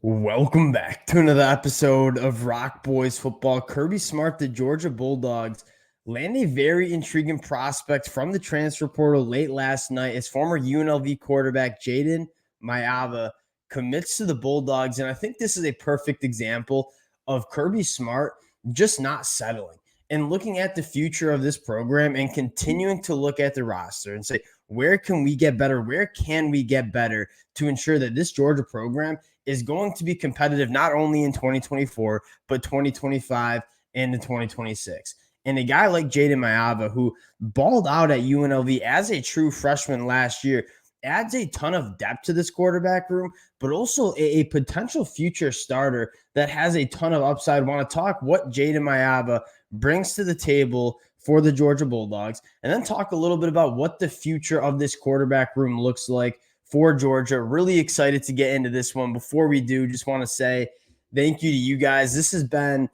Welcome back to another episode of Rock Boys Football. Kirby Smart, the Georgia Bulldogs, land a very intriguing prospect from the transfer portal late last night as former UNLV quarterback Jayden Maiava commits to the Bulldogs. And I think this is a perfect example of Kirby Smart just not settling and looking at the future of this program and continuing to look at the roster and say, where can we get better? Where can we get better to ensure that this Georgia program is going to be competitive not only in 2024, but 2025 and in 2026. And a guy like Jayden Maiava, who balled out at UNLV as a true freshman last year, adds a ton of depth to this quarterback room, but also a potential future starter that has a ton of upside. I want to talk what Jayden Maiava brings to the table for the Georgia Bulldogs, and then talk a little bit about what the future of this quarterback room looks like for Georgia. Really excited to get into this one. Before we do, just want to say thank you to you guys. This has been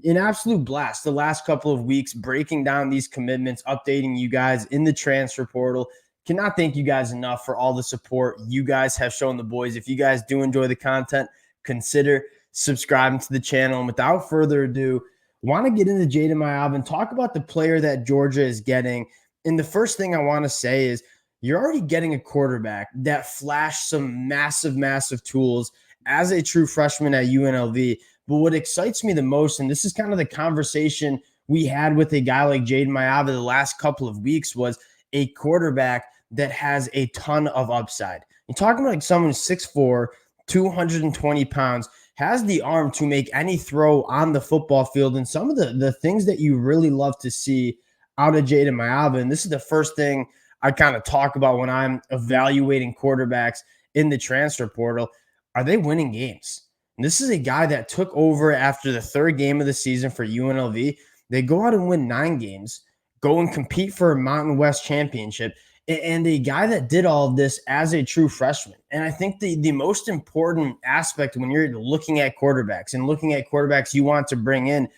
an absolute blast the last couple of weeks, breaking down these commitments, updating you guys in the transfer portal. Cannot thank you guys enough for all the support you guys have shown the boys. If you guys do enjoy the content, consider subscribing to the channel. And without further ado, want to get into Jayden Maiava and talk about the player that Georgia is getting. And the first thing I want to say is you're already getting a quarterback that flashed some massive tools as a true freshman at UNLV. But what excites me the most, and this is kind of the conversation we had with a guy like Jayden Maiava the last couple of weeks, was a quarterback that has a ton of upside. You're talking about like someone who's 6'4", 220 pounds, has the arm to make any throw on the football field, and some of the things that you really love to see out of Jayden Maiava. And this is the first thing I kind of talk about when I'm evaluating quarterbacks in the transfer portal. Are they winning games? And this is a guy that took over after the third game of the season for UNLV. They go out and win 9 games, go and compete for a Mountain West championship, and a guy that did all of this as a true freshman. And I think the most important aspect when you're looking at quarterbacks and looking at quarterbacks you want to bring in,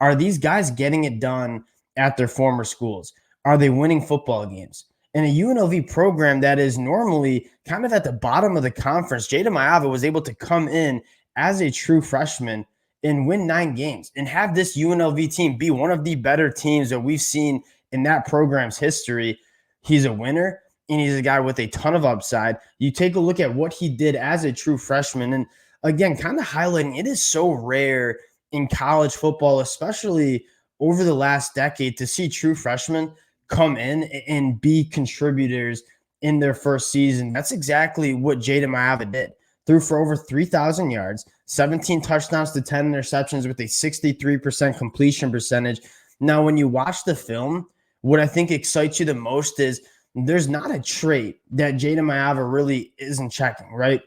are these guys getting it done at their former schools? Are they winning football games? In a UNLV program that is normally kind of at the bottom of the conference, Jayden Maiava was able to come in as a true freshman and win 9 games and have this UNLV team be one of the better teams that we've seen in that program's history. He's a winner, and he's a guy with a ton of upside. You take a look at what he did as a true freshman, and again, kind of highlighting it is so rare in college football, especially over the last decade, to see true freshmen come in and be contributors in their first season. That's exactly what Jayden Maiava did. Threw for over 3,000 yards, 17 touchdowns to 10 interceptions with a 63% completion percentage. Now, when you watch the film, what I think excites you the most is there's not a trait that Jayden Maiava really isn't checking, right?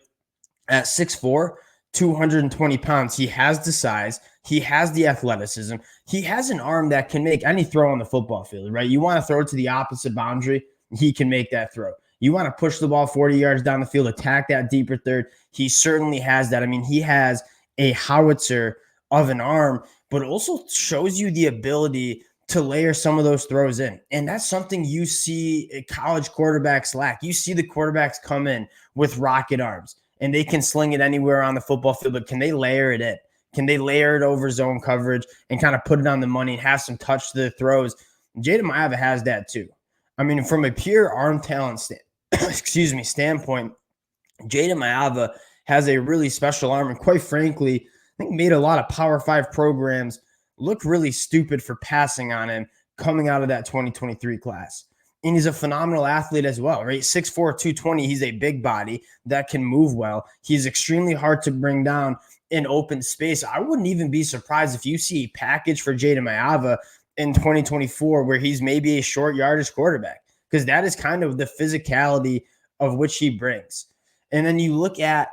At 6'4", 220 pounds, he has the size, he has the athleticism, he has an arm that can make any throw on the football field, right? You want to throw it to the opposite boundary, he can make that throw. You want to push the ball 40 yards down the field, attack that deeper third, he certainly has that. I mean, he has a howitzer of an arm, but also shows you the ability to layer some of those throws in. And that's something you see college quarterbacks lack. You see the quarterbacks come in with rocket arms and they can sling it anywhere on the football field, but can they layer it in? Can they layer it over zone coverage and kind of put it on the money and have some touch to the throws? Jayden Maiava has that too. I mean, from a pure arm talent standpoint, Jayden Maiava has a really special arm, and quite frankly, I think made a lot of Power 5 programs look really stupid for passing on him coming out of that 2023 class. And he's a phenomenal athlete as well, right? 6'4", 220. He's a big body that can move well. He's extremely hard to bring down in open space. I wouldn't even be surprised if you see a package for Jayden Maiava in 2024 where he's maybe a short yardage quarterback, because that is kind of the physicality of which he brings. And then you look at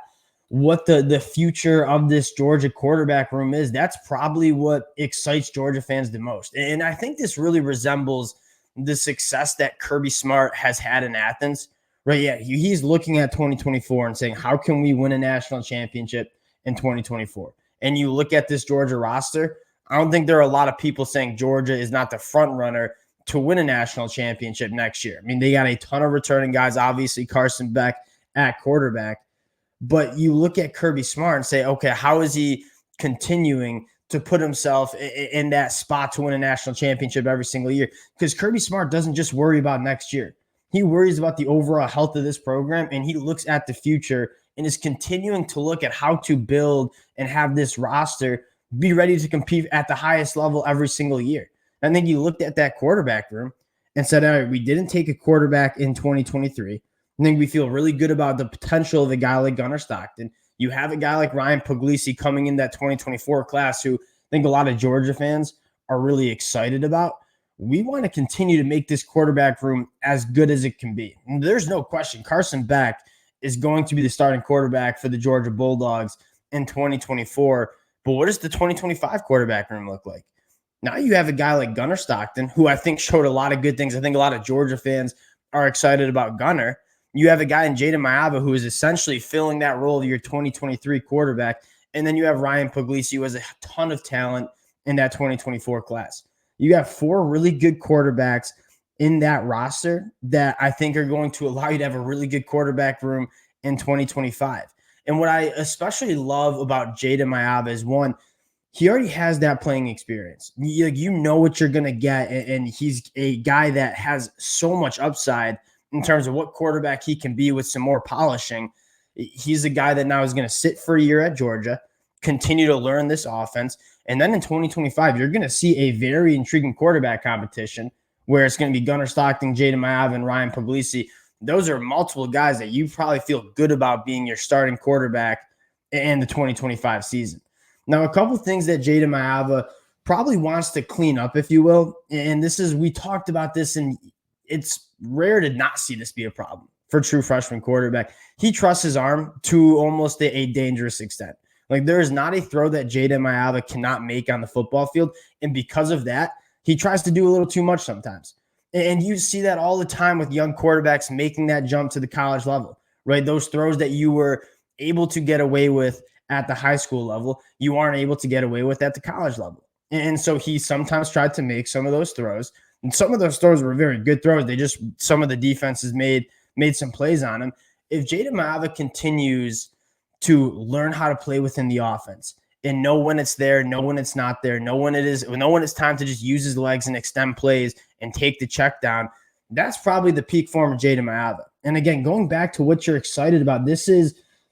what the future of this Georgia quarterback room is. That's probably what excites Georgia fans the most. And I think this really resembles the success that Kirby Smart has had in Athens, right? Yeah, he's looking at 2024 and saying, how can we win a national championship in 2024? And you look at this Georgia roster, I don't think there are a lot of people saying Georgia is not the front runner to win a national championship next year. I mean, they got a ton of returning guys, obviously Carson Beck at quarterback. But you look at Kirby Smart and say, okay, how is he continuing to put himself in that spot to win a national championship every single year? Because Kirby Smart doesn't just worry about next year. He worries about the overall health of this program, and he looks at the future and is continuing to look at how to build and have this roster be ready to compete at the highest level every single year. I think you looked at that quarterback room and said, all right, we didn't take a quarterback in 2023. I think we feel really good about the potential of a guy like Gunnar Stockton. You have a guy like Ryan Puglisi coming in that 2024 class who I think a lot of Georgia fans are really excited about. We want to continue to make this quarterback room as good as it can be. And there's no question Carson Beck is going to be the starting quarterback for the Georgia Bulldogs in 2024. But what does the 2025 quarterback room look like? Now you have a guy like Gunnar Stockton, who I think showed a lot of good things. I think a lot of Georgia fans are excited about Gunnar. You have a guy in Jayden Maiava who is essentially filling that role of your 2023 quarterback. And then you have Ryan Puglisi, who has a ton of talent in that 2024 class. You have 4 really good quarterbacks in that roster that I think are going to allow you to have a really good quarterback room in 2025. And what I especially love about Jayden Maiava is, one, he already has that playing experience. You know what you're going to get, and he's a guy that has so much upside in terms of what quarterback he can be with some more polishing. He's a guy that now is going to sit for a year at Georgia, continue to learn this offense, and then in 2025, you're going to see a very intriguing quarterback competition where it's going to be Gunnar Stockton, Jayden Maiava, and Ryan Puglisi. Those are multiple guys that you probably feel good about being your starting quarterback in the 2025 season. Now, a couple things that Jayden Maiava probably wants to clean up, if you will, and this is, we talked about this, and it's rare to not see this be a problem for true freshman quarterback. He trusts his arm to almost a dangerous extent. Like, there is not a throw that Jayden Maiava cannot make on the football field, and because of that, he tries to do a little too much sometimes. And you see that all the time with young quarterbacks making that jump to the college level, right? Those throws that you were able to get away with at the high school level, you aren't able to get away with at the college level. And so he sometimes tried to make some of those throws, and some of those throws were very good throws. They just, some of the defenses made some plays on him. If Jayden Maiava continues to learn how to play within the offense and know when it's there, know when it's not there, know when it's time to just use his legs and extend plays and take the check down, that's probably the peak form of Jayden Maiava. And again, going back to what you're excited about,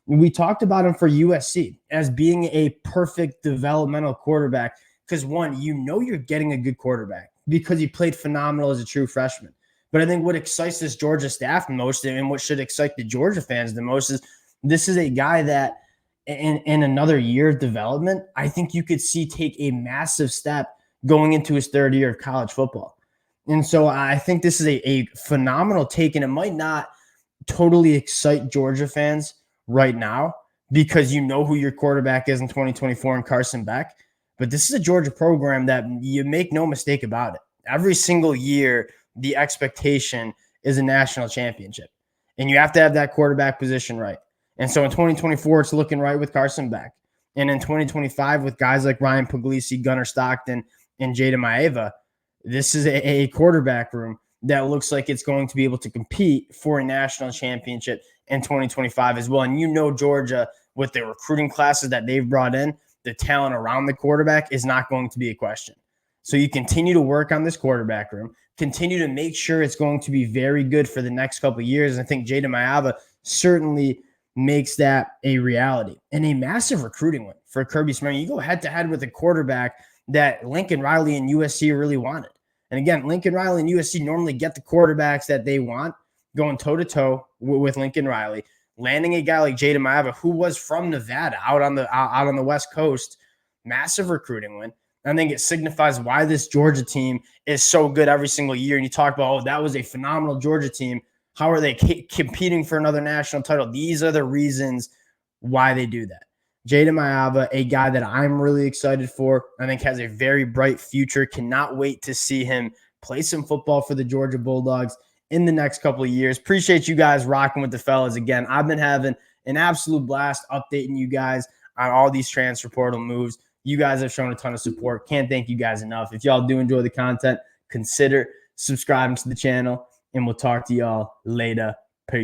we talked about him for USC as being a perfect developmental quarterback because, one, you're getting a good quarterback because he played phenomenal as a true freshman. But I think what excites this Georgia staff the most, and what should excite the Georgia fans the most, is this is a guy that in another year of development, I think you could see take a massive step going into his 3rd year of college football. And so I think this is a phenomenal take, and it might not totally excite Georgia fans right now because you know who your quarterback is in 2024 in Carson Beck. But this is a Georgia program that, you make no mistake about it, every single year, the expectation is a national championship. And you have to have that quarterback position right. And so in 2024, it's looking right with Carson Beck. And in 2025, with guys like Ryan Puglisi, Gunnar Stockton, and Jayden Maiava, this is a quarterback room that looks like it's going to be able to compete for a national championship in 2025 as well. And you know Georgia, with the recruiting classes that they've brought in, the talent around the quarterback is not going to be a question. So you continue to work on this quarterback room, continue to make sure it's going to be very good for the next couple of years. And I think Jayden Maiava certainly makes that a reality. And a massive recruiting win for Kirby Smart. You go head-to-head with a quarterback that Lincoln Riley and USC really wanted. And again, Lincoln Riley and USC normally get the quarterbacks that they want, going toe-to-toe with Lincoln Riley. Landing a guy like Jayden Maiava, who was from Nevada, out on the West Coast, massive recruiting win. I think it signifies why this Georgia team is so good every single year. And you talk about, that was a phenomenal Georgia team. How are they competing for another national title? These are the reasons why they do that. Jayden Maiava, a guy that I'm really excited for, I think has a very bright future. Cannot wait to see him play some football for the Georgia Bulldogs in the next couple of years. Appreciate you guys rocking with the fellas again. I've been having an absolute blast updating you guys on all these transfer portal moves. You guys have shown a ton of support. Can't thank you guys enough. If y'all do enjoy the content, consider subscribing to the channel, and we'll talk to y'all later.